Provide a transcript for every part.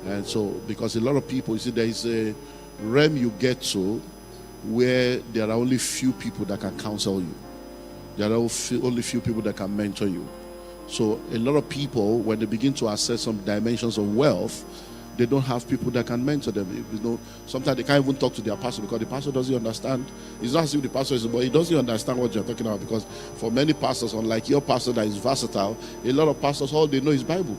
And so, because a lot of people, you see, there is a realm you get to where there are only few people that can counsel you. There are only few people that can mentor you. So a lot of people, when they begin to assess some dimensions of wealth, they don't have people that can mentor them. You know, sometimes they can't even talk to their pastor because the pastor doesn't understand. It's not as if the pastor is, but he doesn't understand what you're talking about, because for many pastors, unlike your pastor that is versatile, a lot of pastors, all they know is Bible.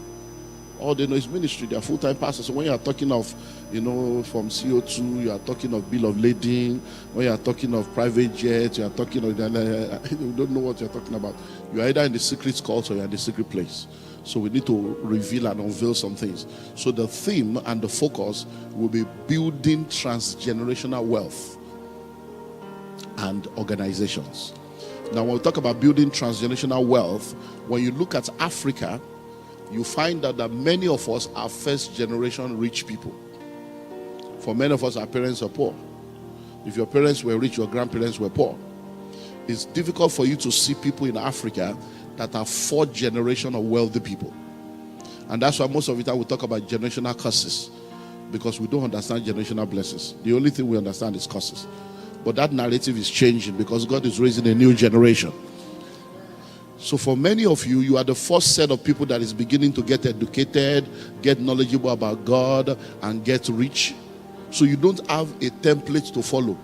All they know is ministry. They are full-time pastors. So when you are talking of, you know, from CO2, you are talking of bill of lading. When you are talking of private jets, you are talking of, you don't know what you're talking about. You are either in the secret cult or you are in the secret place. So we need to reveal and unveil some things. So the theme and the focus will be building transgenerational wealth and organizations. Now, when we talk about building transgenerational wealth, when you look at Africa, you find out that many of us are first generation rich people. For many of us, our parents are poor. If your parents were rich, your grandparents were poor. It's difficult for you to see people in Africa that are fourth generation of wealthy people. And that's why most of the time we talk about generational curses, because we don't understand generational blessings. The only thing we understand is curses. But that narrative is changing because God is raising a new generation. So for many of you, you are the first set of people that is beginning to get educated, get knowledgeable about God, and get rich. So you don't have a template to follow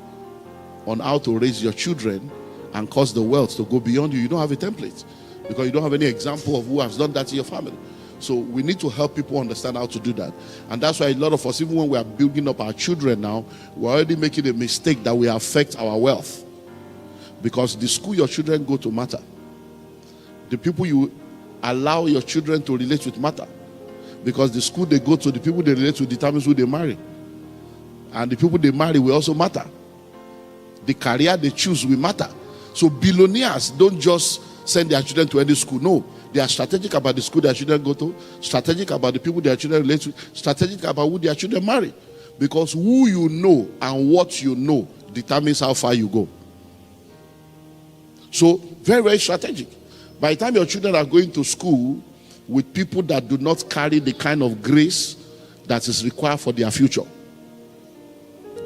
on how to raise your children and cause the wealth to go beyond you. You don't have a template because you don't have any example of who has done that in your family. So we need to help people understand how to do that. And that's why a lot of us, even when we are building up our children now, we're already making a mistake that will affect our wealth. Because the school your children go to matter. The people you allow your children to relate with matter. Because the school they go to, the people they relate to determines who they marry. And the people they marry will also matter. The career they choose will matter. So billionaires don't just send their children to any school. No. They are strategic about the school their children go to, strategic about the people their children relate to, strategic about who their children marry. Because who you know and what you know determines how far you go. So, very, very strategic. By the time your children are going to school with people that do not carry the kind of grace that is required for their future,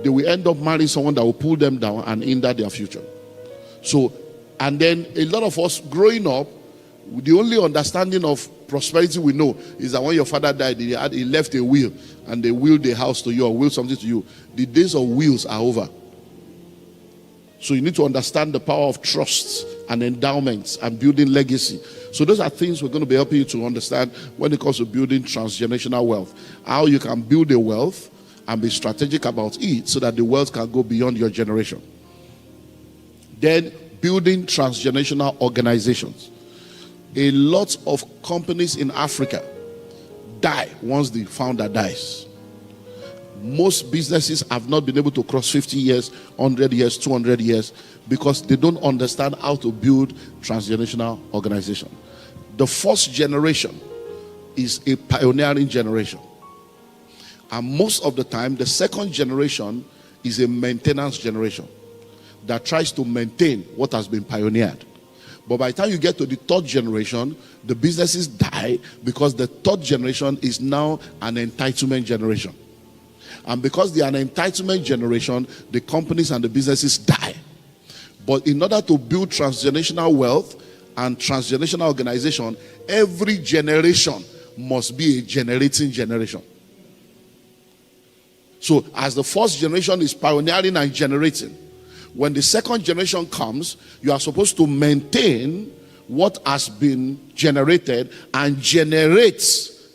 they will end up marrying someone that will pull them down and hinder their future. So, and then a lot of us growing up, the only understanding of prosperity we know is that when your father died, he left a will, and they willed a house to you or willed something to you. The days of wills are over. So you need to understand the power of trusts and endowments and building legacy. So those are things we're going to be helping you to understand when it comes to building transgenerational wealth. How you can build a wealth and be strategic about it so that the wealth can go beyond your generation. Then building transgenerational organizations. A lot of companies in Africa die once the founder dies. Most businesses have not been able to cross 50 years, 100 years, 200 years because they don't understand how to build transgenerational organization. The first generation is a pioneering generation. And most of the time, the second generation is a maintenance generation that tries to maintain what has been pioneered. But by the time you get to the third generation, the businesses die because the third generation is now an entitlement generation. And because they are an entitlement generation, the companies and the businesses die. But in order to build transgenerational wealth and transgenerational organization, every generation must be a generating generation. So as the first generation is pioneering and generating, when the second generation comes, you are supposed to maintain what has been generated and generate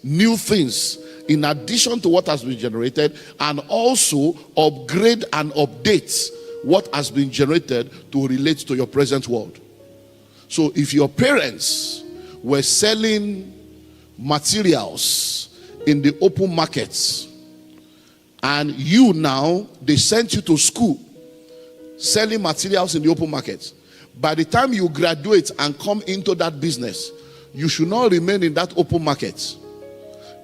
new things in addition to what has been generated, and also upgrade and update what has been generated to relate to your present world. So if your parents were selling materials in the open markets, and you now, they sent you to school selling materials in the open market, by the time you graduate and come into that business, you should not remain in that open market.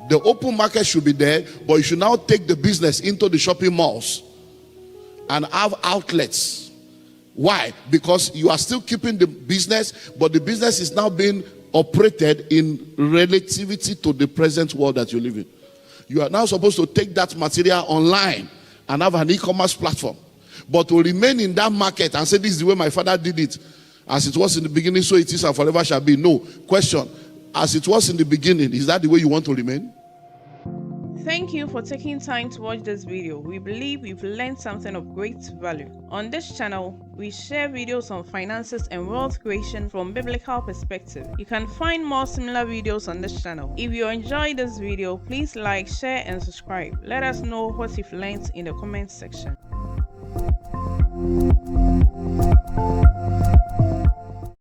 The open market should be there, but you should now take the business into the shopping malls and have outlets. Why? Because you are still keeping the business, but the business is now being operated in relativity to the present world that you live in. You are now supposed to take that material online and have an e-commerce platform. But to remain in that market and say, this is the way my father did it, as it was in the beginning, so it is and forever shall be. No. Question, as it was in the beginning, is that the way you want to remain? Thank you for taking time to watch this video. We believe we've learned something of great value. On this channel, we share videos on finances and wealth creation from biblical perspective. You can find more similar videos on this channel. If you enjoyed this video, please like, share, and subscribe. Let us know what you've learned in the comment section.